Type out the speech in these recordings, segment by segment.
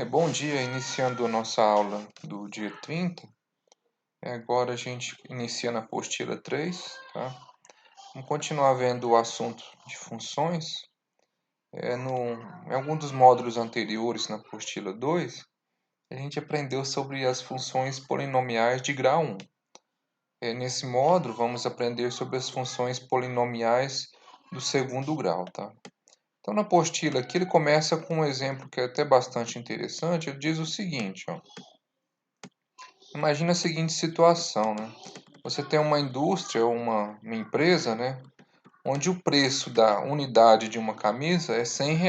Bom dia, iniciando a nossa aula do dia 30. Agora a gente inicia na apostila 3, tá? Vamos continuar vendo o assunto de funções. Em algum dos módulos anteriores, na apostila 2, a gente aprendeu sobre as funções polinomiais de grau 1. Nesse módulo, vamos aprender sobre as funções polinomiais do segundo grau, tá? Então, na apostila aqui, ele começa com um exemplo que é até bastante interessante. Ele diz o seguinte, ó. Imagina a seguinte situação, né? Você tem uma indústria ou uma empresa, né? Onde o preço da unidade de uma camisa é R$ 100.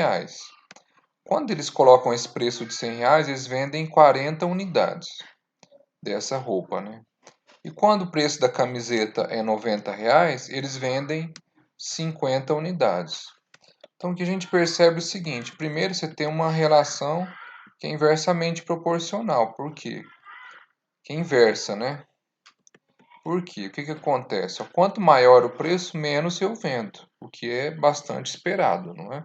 Quando eles colocam esse preço de R$ 100, eles vendem 40 unidades dessa roupa, né? E quando o preço da camiseta é R$ 90, eles vendem 50 unidades. Então, o que a gente percebe é o seguinte. Primeiro, você tem uma relação que é inversamente proporcional. Por quê? Que é inversa, né? Por quê? O que acontece? Quanto maior o preço, menos eu vendo, o que é bastante esperado, não é?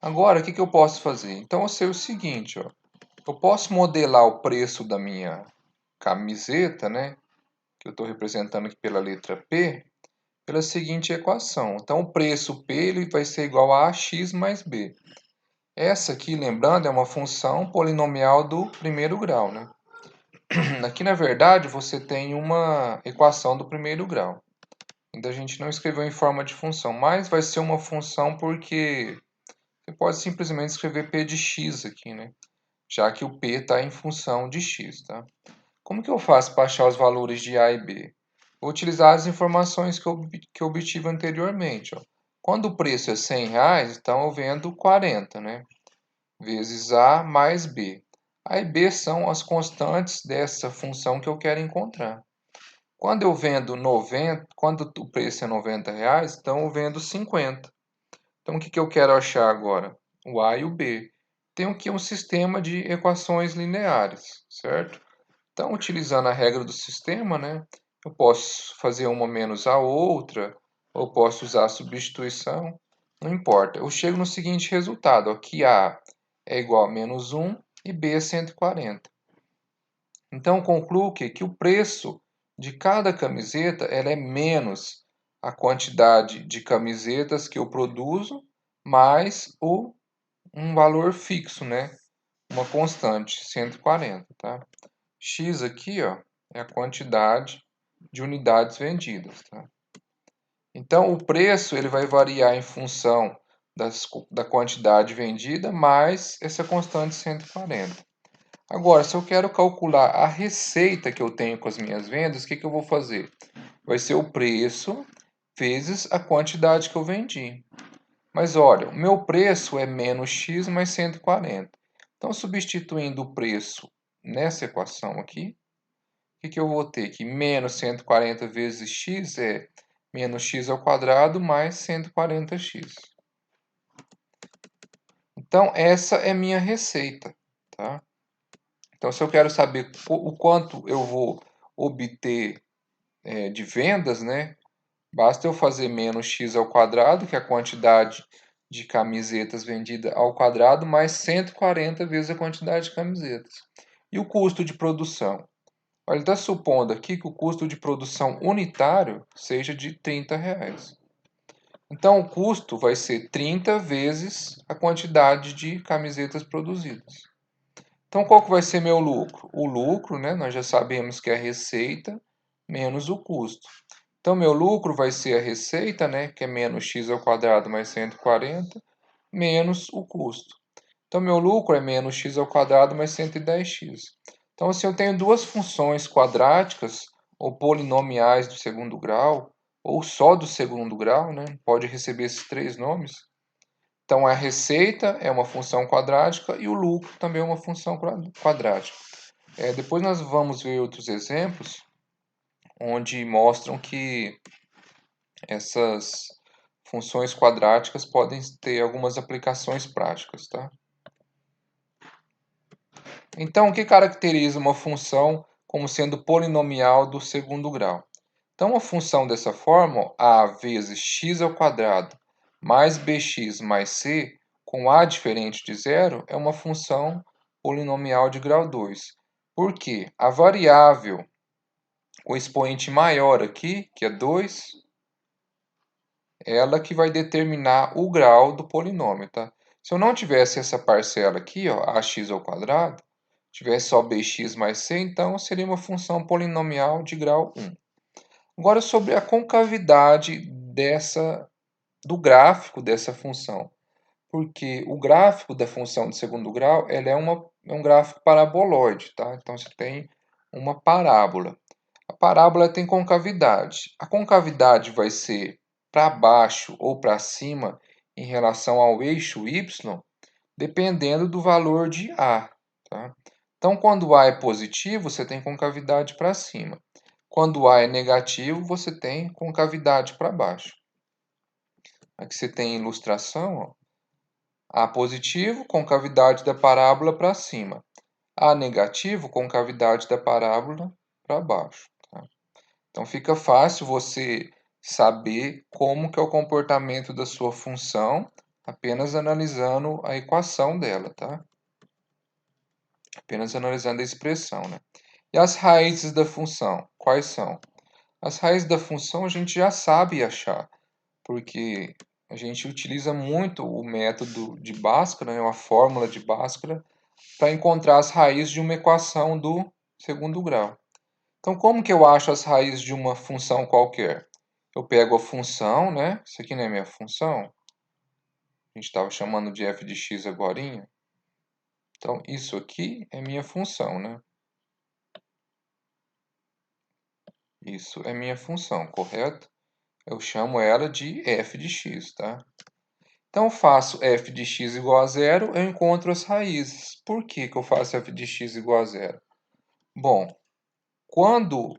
Agora, o que eu posso fazer? Então, eu sei o seguinte, ó. Eu posso modelar o preço da minha camiseta, né? Que eu estou representando aqui pela letra P, pela seguinte equação. Então, o preço P ele vai ser igual a AX mais B. Essa aqui, lembrando, é uma função polinomial do primeiro grau, né? Aqui, na verdade, você tem uma equação do primeiro grau. Ainda a gente não escreveu em forma de função, mas vai ser uma função porque você pode simplesmente escrever p de x aqui, né? Já que o p está em função de x, tá? Como que eu faço para achar os valores de a e b? Vou utilizar as informações que eu obtive anteriormente, ó. Quando o preço é R$ 100, então eu vendo 40, né? Vezes a mais b. A e b são as constantes dessa função que eu quero encontrar. Quando eu vendo 90, quando o preço é R$ 90, então eu vendo 50. Então o que eu quero achar agora? O A e o B. Tenho aqui um sistema de equações lineares, certo? Então, utilizando a regra do sistema, né, eu posso fazer uma menos a outra, ou posso usar a substituição, não importa. Eu chego no seguinte resultado, ó, que A é igual a menos 1 e B é 140. Então, concluo que o preço de cada camiseta ela é menos a quantidade de camisetas que eu produzo, mais um valor fixo, né? Uma constante, 140, tá? X aqui, ó, é a quantidade de unidades vendidas, tá? Então, o preço ele vai variar em função da quantidade vendida mais essa constante 140. Agora, se eu quero calcular a receita que eu tenho com as minhas vendas, o que eu vou fazer? Vai ser o preço vezes a quantidade que eu vendi. Mas olha, o meu preço é menos x mais 140. Então, substituindo o preço nessa equação aqui, o que eu vou ter? Que menos 140 vezes x é menos x ao quadrado mais 140x. Então, essa é minha receita, tá? Então, se eu quero saber o quanto eu vou obter de vendas, né? Basta eu fazer menos x ao quadrado, que é a quantidade de camisetas vendida ao quadrado, mais 140 vezes a quantidade de camisetas. E o custo de produção? Olha, ele está supondo aqui que o custo de produção unitário seja de R$ 30. Então, o custo vai ser 30 vezes a quantidade de camisetas produzidas. Então, qual que vai ser meu lucro? O lucro, né, nós já sabemos que é a receita menos o custo. Então, meu lucro vai ser a receita, né, que é menos x ao quadrado mais 140, menos o custo. Então, meu lucro é menos x ao quadrado mais 110x. Então, assim, eu tenho duas funções quadráticas ou polinomiais do segundo grau, ou só do segundo grau, né? Pode receber esses três nomes. Então, a receita é uma função quadrática e o lucro também é uma função quadrática. Depois nós vamos ver outros exemplos onde mostram que essas funções quadráticas podem ter algumas aplicações práticas, tá? Então, o que caracteriza uma função como sendo polinomial do segundo grau? Então, uma função dessa forma, a vezes x ao quadrado mais bx mais c, com A diferente de zero é uma função polinomial de grau 2. Por quê? A variável, o expoente maior aqui, que é 2, ela que vai determinar o grau do polinômio, tá? Se eu não tivesse essa parcela aqui, ó, ax ao quadrado, tivesse só bx mais c, então seria uma função polinomial de grau 1. Agora, sobre a concavidade do gráfico dessa função. Porque o gráfico da função de segundo grau ela é um gráfico paraboloide, tá? Então, você tem uma parábola. A parábola tem concavidade. A concavidade vai ser para baixo ou para cima em relação ao eixo y, dependendo do valor de A. Tá? Então, quando A é positivo, você tem concavidade para cima. Quando A é negativo, você tem concavidade para baixo. Aqui você tem ilustração, ó. A positivo, concavidade da parábola para cima. A negativo, concavidade da parábola para baixo. Tá? Então fica fácil você saber como que é o comportamento da sua função apenas analisando a equação dela, tá? Apenas analisando a expressão, né? E as raízes da função, quais são? As raízes da função a gente já sabe achar, porque a gente utiliza muito o método de Bhaskara, né, uma fórmula de Bhaskara, para encontrar as raízes de uma equação do segundo grau. Então, como que eu acho as raízes de uma função qualquer? Eu pego a função, né? Isso aqui não é minha função. A gente estava chamando de f de x agorinha. Então, isso aqui é minha função, né? Isso é minha função, correto? Eu chamo ela de f de x, tá? Então, eu faço f de x igual a zero, eu encontro as raízes. Por que que eu faço f de x igual a zero? Bom, quando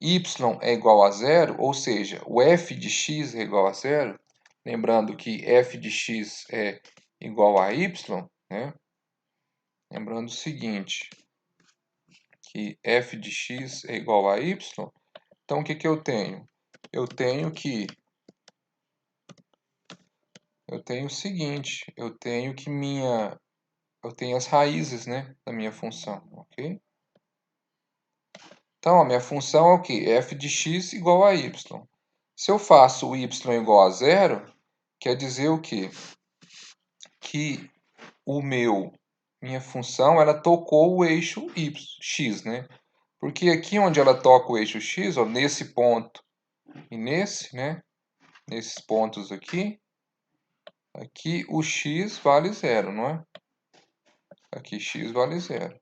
y é igual a zero, ou seja, o f de x é igual a zero, lembrando que f de x é igual a y, né? Lembrando o seguinte, que f de x é igual a y, então o que que eu tenho? Eu tenho o seguinte, eu tenho as raízes, né, da minha função, ok? Então, a minha função é o quê? F de x igual a y. Se eu faço o y igual a zero, quer dizer o quê? Que minha função, ela tocou o eixo x, né? Porque aqui onde ela toca o eixo x, ó, nesse ponto e nesse, né? Nesses pontos aqui o x vale zero, não é? Aqui x vale zero,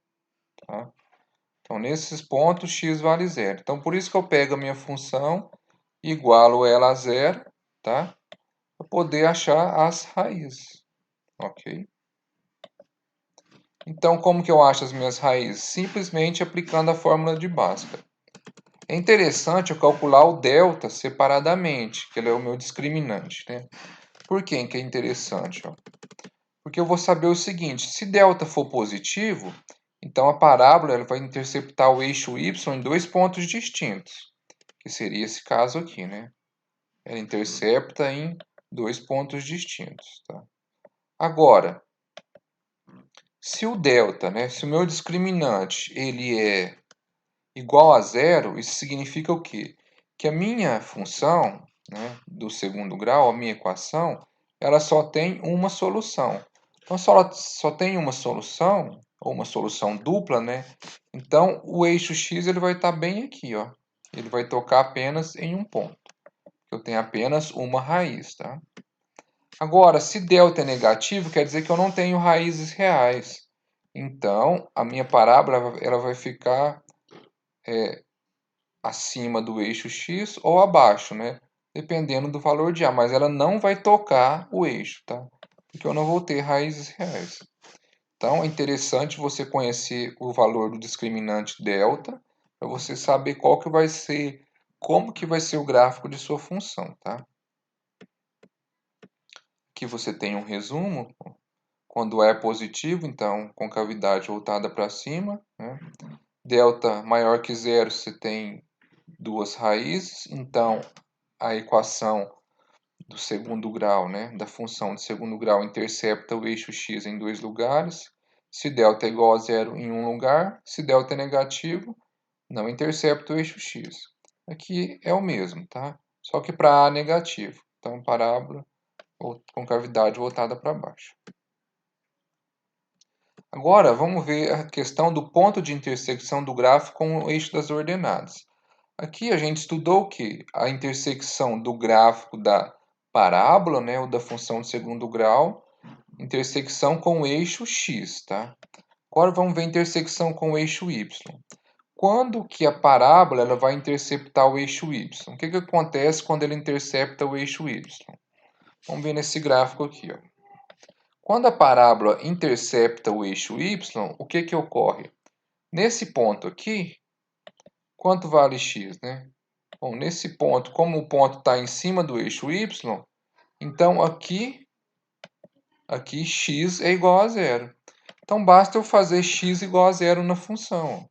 tá? Então, nesses pontos, x vale zero. Então, por isso que eu pego a minha função, igualo ela a zero, tá? Para poder achar as raízes, ok? Então, como que eu acho as minhas raízes? Simplesmente aplicando a fórmula de Bhaskara. É interessante eu calcular o delta separadamente, que ele é o meu discriminante, né? Por que é interessante? Ó? Porque eu vou saber o seguinte, se delta for positivo, então a parábola ela vai interceptar o eixo y em dois pontos distintos, que seria esse caso aqui, né? Ela intercepta em dois pontos distintos, tá? Agora, se o delta, né, se o meu discriminante ele é igual a zero, isso significa o quê? Que a minha função, né, do segundo grau, a minha equação, ela só tem uma solução. Então, se ela só tem uma solução, ou uma solução dupla, né? Então, o eixo x ele vai estar bem aqui, ó. Ele vai tocar apenas em um ponto. Eu tenho apenas uma raiz, tá? Agora, se delta é negativo, quer dizer que eu não tenho raízes reais. Então, a minha parábola ela vai ficar acima do eixo x ou abaixo, né? Dependendo do valor de A, mas ela não vai tocar o eixo, tá? Porque eu não vou ter raízes reais. Então, é interessante você conhecer o valor do discriminante delta, para você saber como que vai ser o gráfico de sua função, tá? Aqui você tem um resumo. Quando é positivo, então, concavidade voltada para cima, né? Delta maior que zero, você tem duas raízes, então a equação do segundo grau, né, da função de segundo grau intercepta o eixo x em dois lugares. Se delta é igual a zero em um lugar, se delta é negativo, não intercepta o eixo x. Aqui é o mesmo, tá? Só que para A negativo. Então, parábola ou concavidade voltada para baixo. Agora, vamos ver a questão do ponto de intersecção do gráfico com o eixo das ordenadas. Aqui a gente estudou o que? A intersecção do gráfico da parábola, né, ou da função de segundo grau, intersecção com o eixo x, tá? Agora vamos ver a intersecção com o eixo y. Quando que a parábola ela vai interceptar o eixo y? O que acontece quando ela intercepta o eixo y? Vamos ver nesse gráfico aqui, ó. Quando a parábola intercepta o eixo y, o que ocorre? Nesse ponto aqui, quanto vale x, né? Bom, nesse ponto, como o ponto está em cima do eixo y, então aqui x é igual a zero. Então basta eu fazer x igual a zero na função.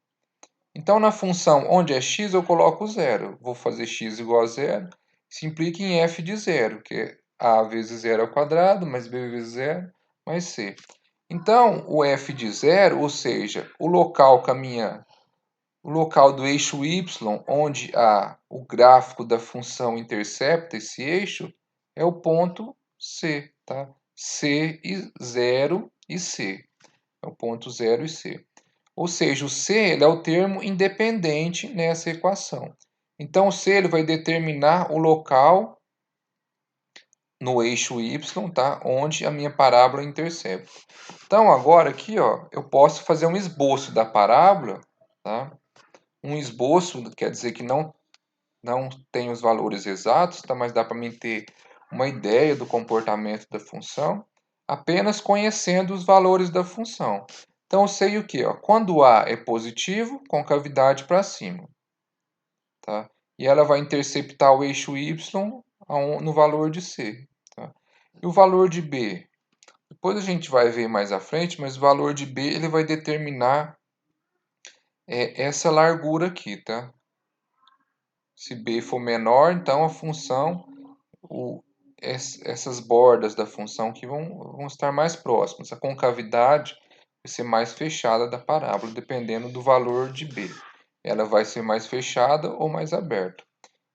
Então na função onde é x eu coloco zero. Vou fazer x igual a zero. Isso implica em f de zero, que é a vezes zero ao quadrado, mais b vezes zero, mais c. Então o f de zero, ou seja, o local do eixo y, onde o gráfico da função intercepta esse eixo, é o ponto C, tá? C e 0 e C. É o ponto 0 e C. Ou seja, o C ele é o termo independente nessa equação. Então, o C ele vai determinar o local no eixo y, tá? Onde a minha parábola intercepta. Então, agora aqui, ó, eu posso fazer um esboço da parábola, tá? Um esboço quer dizer que não tem os valores exatos, tá? Mas dá para mim ter uma ideia do comportamento da função, apenas conhecendo os valores da função. Então, eu sei o que? Quando A é positivo, concavidade para cima. Tá? E ela vai interceptar o eixo y no valor de C. Tá? E o valor de B? Depois a gente vai ver mais à frente, mas o valor de B ele vai determinar essa largura aqui, tá? Se B for menor, então a função, essas bordas da função que vão estar mais próximas. A concavidade vai ser mais fechada da parábola, dependendo do valor de B. Ela vai ser mais fechada ou mais aberta.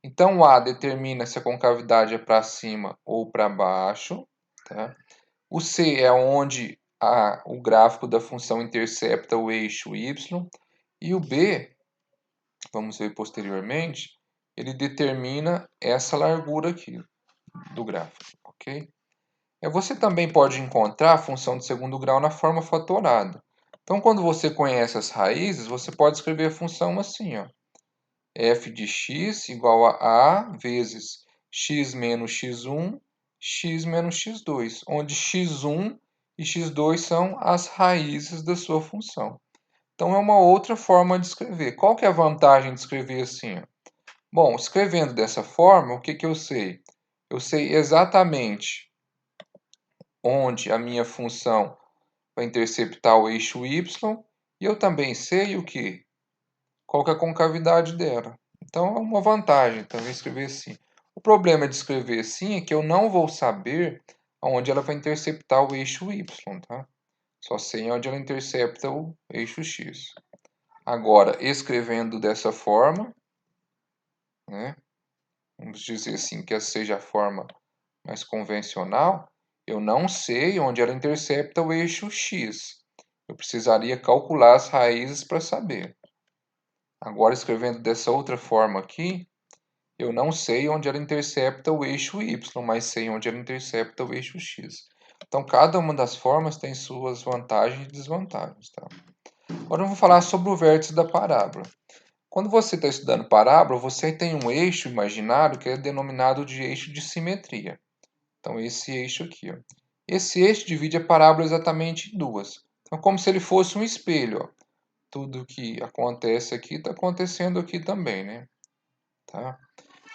Então, o A determina se a concavidade é para cima ou para baixo. Tá? O C é onde o gráfico da função intercepta o eixo y. E o B, vamos ver posteriormente, ele determina essa largura aqui do gráfico, ok? Você também pode encontrar a função de segundo grau na forma fatorada. Então, quando você conhece as raízes, você pode escrever a função assim, ó. F de x igual a vezes x menos x1, x menos x2, onde x1 e x2 são as raízes da sua função. Então, é uma outra forma de escrever. Qual que é a vantagem de escrever assim? Bom, escrevendo dessa forma, o que eu sei? Eu sei exatamente onde a minha função vai interceptar o eixo y e eu também sei o que? Qual que é a concavidade dela. Então, é uma vantagem também escrever assim. O problema de escrever assim é que eu não vou saber onde ela vai interceptar o eixo y, tá? Só sei onde ela intercepta o eixo x. Agora, escrevendo dessa forma, né? Vamos dizer assim que essa seja a forma mais convencional, eu não sei onde ela intercepta o eixo x. Eu precisaria calcular as raízes para saber. Agora, escrevendo dessa outra forma aqui, eu não sei onde ela intercepta o eixo y, mas sei onde ela intercepta o eixo x. Então, cada uma das formas tem suas vantagens e desvantagens. Tá? Agora, eu vou falar sobre o vértice da parábola. Quando você está estudando parábola, você tem um eixo imaginário que é denominado de eixo de simetria. Então, esse eixo aqui. Ó. Esse eixo divide a parábola exatamente em duas. Então, como se ele fosse um espelho. Ó. Tudo que acontece aqui está acontecendo aqui também, né? Tá?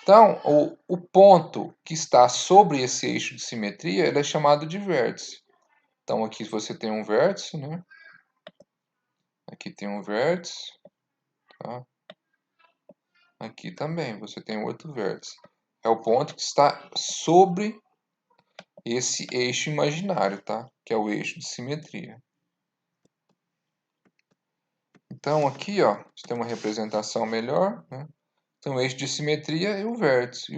Então, o ponto que está sobre esse eixo de simetria ele é chamado de vértice. Então, aqui você tem um vértice, né? Aqui tem um vértice. Tá? Aqui também você tem outro vértice. é o ponto que está sobre esse eixo imaginário, tá? Que é o eixo de simetria. Então aqui, ó, você tem uma representação melhor, né? Então o eixo de simetria é o vértice,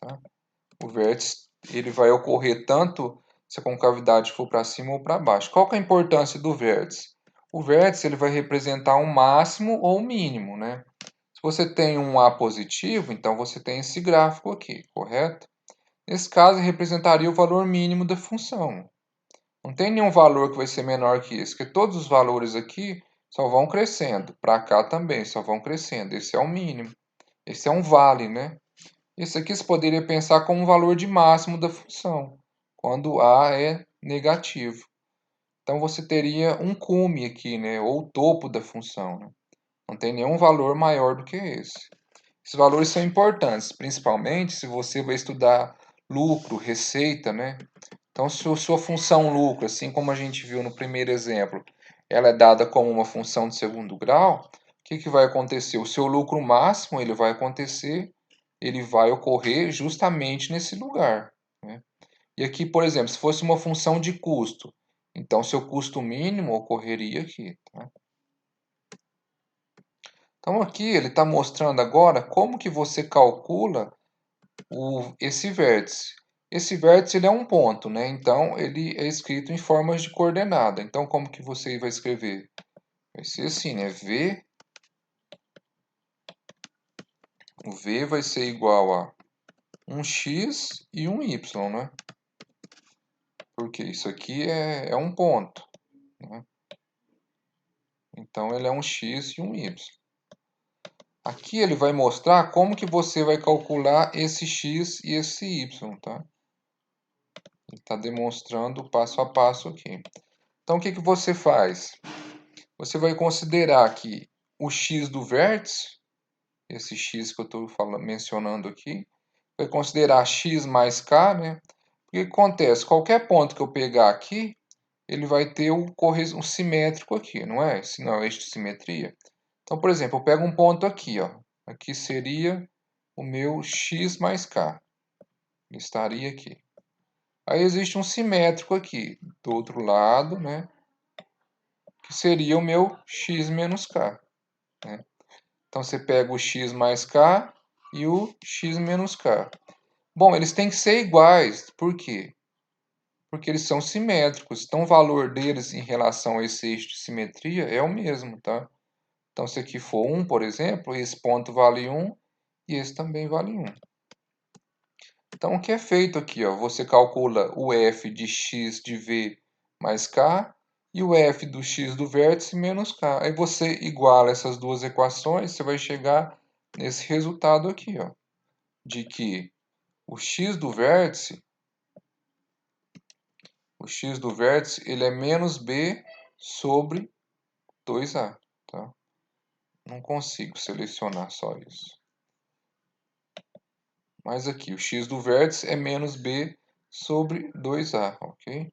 tá? O vértice, ele vai ocorrer tanto se a concavidade for para cima ou para baixo. Qual que é a importância do vértice? O vértice, ele vai representar um máximo ou um mínimo, né? Se você tem um A positivo, então você tem esse gráfico aqui, correto? Nesse caso, representaria o valor mínimo da função. Não tem nenhum valor que vai ser menor que esse, porque todos os valores aqui só vão crescendo. Para cá também, só vão crescendo. Esse é o mínimo. Esse é um vale, né? Esse aqui você poderia pensar como um valor de máximo da função, quando A é negativo. Então você teria um cume aqui, né? Ou o topo da função, né? Não tem nenhum valor maior do que esse. Esses valores são importantes, principalmente se você vai estudar lucro, receita, né? Então, se a sua função lucro, assim como a gente viu no primeiro exemplo, ela é dada como uma função de segundo grau, o que, que vai acontecer? O seu lucro máximo, ele vai ocorrer justamente nesse lugar, né? E aqui, por exemplo, se fosse uma função de custo, então seu custo mínimo ocorreria aqui, tá? Então aqui ele está mostrando agora como que você calcula esse vértice. Esse vértice ele é um ponto, né? Então ele é escrito em formas de coordenada. Então como que você vai escrever? Vai ser assim, né? O V vai ser igual a um x e um y, né? Porque isso aqui é um ponto, né? Então ele é um x e um y. Aqui ele vai mostrar como que você vai calcular esse x e esse y, tá? Ele está demonstrando passo a passo aqui. Então, o que, que você faz? Você vai considerar que o x do vértice, esse x que eu estou mencionando aqui, vai considerar x mais k, né? O que acontece? Qualquer ponto que eu pegar aqui, ele vai ter um simétrico aqui, não é? Esse não é o eixo de simetria. Então, por exemplo, eu pego um ponto aqui, ó. Aqui seria o meu x mais k. Ele estaria aqui. Aí existe um simétrico aqui, do outro lado, né? Que seria o meu x menos k, né? Então você pega o x mais k e o x menos k. Bom, eles têm que ser iguais. Por quê? Porque eles são simétricos. Então o valor deles em relação a esse eixo de simetria é o mesmo, tá? Então se aqui for 1, por exemplo, esse ponto vale 1 e esse também vale 1. Então o que é feito aqui, ó? Você calcula o f de x de v mais k e o f do x do vértice menos k. Aí você iguala essas duas equações, você vai chegar nesse resultado aqui, ó, de que o x do vértice, ele é menos b sobre 2a, tá? Não consigo selecionar só isso. Mas aqui, o x do vértice é menos b sobre 2a, ok?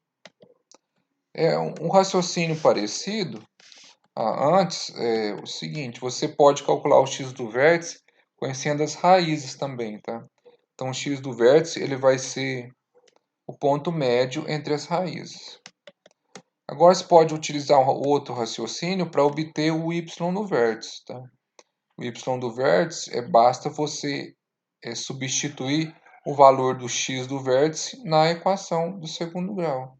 É um raciocínio parecido. Antes, é o seguinte, você pode calcular o x do vértice conhecendo as raízes também, tá? Então, o x do vértice ele vai ser o ponto médio entre as raízes. Agora, você pode utilizar outro raciocínio para obter o y no vértice, tá? O y do vértice, basta você substituir o valor do x do vértice na equação do segundo grau.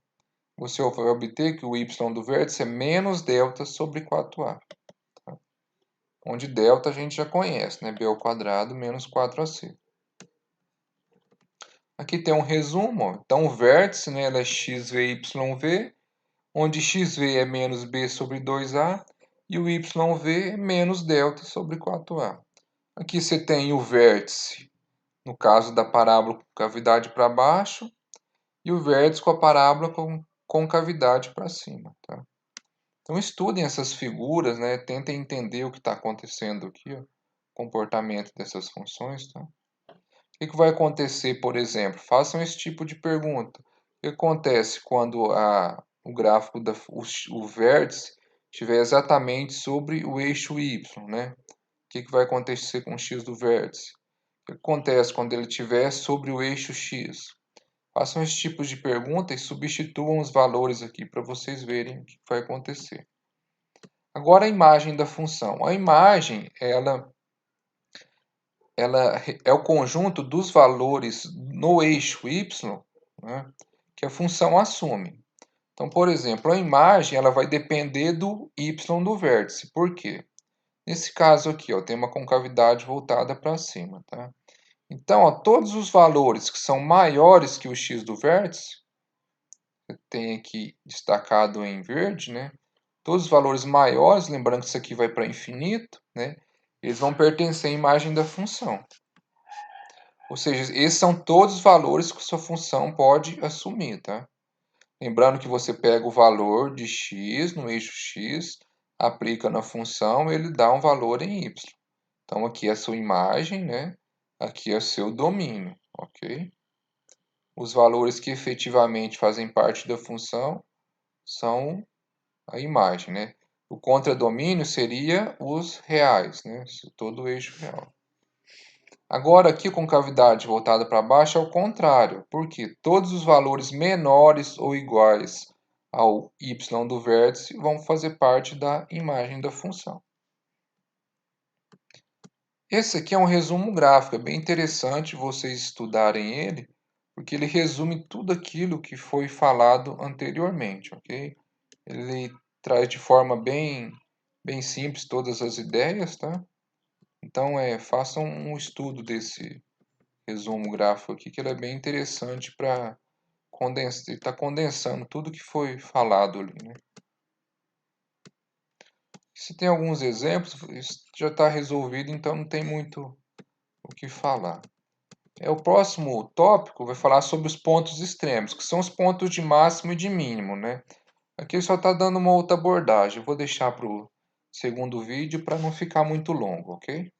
Você vai obter que o y do vértice é menos delta sobre 4a. Tá? Onde delta a gente já conhece, né? b ao quadrado menos 4ac. Aqui tem um resumo. Ó. Então, o vértice, né, ela é xvyv, onde xv é menos b sobre 2a e o yv é menos delta sobre 4a. Aqui você tem o vértice, no caso da parábola com cavidade para baixo, e o vértice com a parábola com concavidade para cima. Tá? Então estudem essas figuras, né? Tentem entender o que está acontecendo aqui, ó, o comportamento dessas funções. Tá? O que vai acontecer, por exemplo? Façam esse tipo de pergunta. O que acontece quando o gráfico o vértice estiver exatamente sobre o eixo y, né? O que vai acontecer com o x do vértice? O que acontece quando ele estiver sobre o eixo X? Façam esse tipo de pergunta e substituam os valores aqui para vocês verem o que vai acontecer. Agora a imagem da função. A imagem, ela é o conjunto dos valores no eixo y, né, que a função assume. Então, por exemplo, a imagem ela vai depender do y do vértice. Por quê? Nesse caso aqui, ó, tem uma concavidade voltada para cima. Tá? Então, ó, todos os valores que são maiores que o x do vértice, tem aqui destacado em verde, né? Todos os valores maiores, lembrando que isso aqui vai para infinito, né? Eles vão pertencer à imagem da função. Ou seja, esses são todos os valores que sua função pode assumir, tá? Lembrando que você pega o valor de x no eixo x, aplica na função, ele dá um valor em y. Então aqui é a sua imagem, né? Aqui é o seu domínio, ok? Os valores que efetivamente fazem parte da função são a imagem, né? O contradomínio seria os reais, né? Todo o eixo real. Agora aqui com cavidade voltada para baixo é o contrário, porque todos os valores menores ou iguais ao y do vértice vão fazer parte da imagem da função. Esse aqui é um resumo gráfico, é bem interessante vocês estudarem ele, porque ele resume tudo aquilo que foi falado anteriormente, ok? Ele traz de forma bem simples todas as ideias, tá? Então, façam um estudo desse resumo gráfico aqui, que ele é bem interessante para estar condensando tudo que foi falado ali, né? Se tem alguns exemplos, isso já está resolvido, então não tem muito o que falar. O próximo tópico vai falar sobre os pontos extremos, que são os pontos de máximo e de mínimo, né? Aqui só está dando uma outra abordagem. Eu vou deixar para o segundo vídeo para não ficar muito longo, ok?